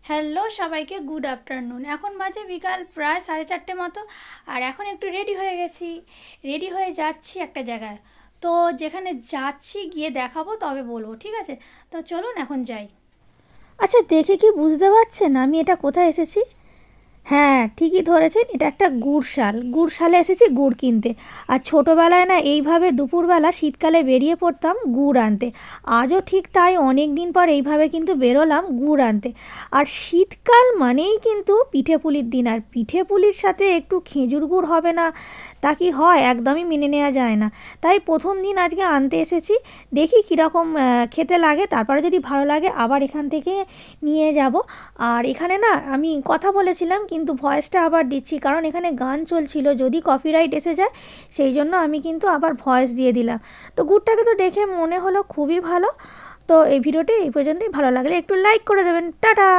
Hello সবাইকে, good afternoon. এখন বাজে বিকাল প্রায় 4:30 মতো। আর এখন একটু রেডি হয়ে গেছি, রেডি হয়ে যাচ্ছি একটা জায়গায়। তো যেখানে যাচ্ছি গিয়ে দেখাবো, তবে বলবো, ঠিক আছে? তো চলুন এখন যাই। আচ্ছা, দেখে কি বুঝতে পারছেন আমি এটা কোথায় এসেছি? হ্যাঁ, ঠিকই ধরেছেন, এটা একটা গুড়শাল। গুড়শালে এসেছি গুড় কিনতে। আর ছোটোবেলায় না এইভাবে দুপুরবেলা শীতকালে বেরিয়ে পড়তাম গুড় আনতে। আজও ঠিক তাই, অনেক দিন পর এইভাবে কিন্তু বেরোলাম গুড় আনতে। আর শীতকাল মানেই কিন্তু পিঠে পুলির দিন, আর পিঠে পুলির সাথে একটু খেজুর গুড় হবে না তা কি হয়? একদমই মেনে নেওয়া যায় না। তাই প্রথম দিন আজকে আনতে এসেছি, দেখি কীরকম খেতে লাগে, তারপরে যদি ভালো লাগে আবার এখান থেকে নিয়ে যাব। আর এখানে না আমি কথা বলেছিলাম, কিন্তু ভয়েসটা আবার দিচ্ছি, কারণ এখানে গান চলছিল, যদি কপিরাইট এসে যায় সেই জন্য আমি কিন্তু আবার ভয়েস দিয়ে দিলাম। তো গুড়টাকে তো দেখে মনে হলো খুবই ভালো। তো এই ভিডিওটি এই পর্যন্তই। ভালো লাগলে একটু লাইক করে দেবেন। টাটা।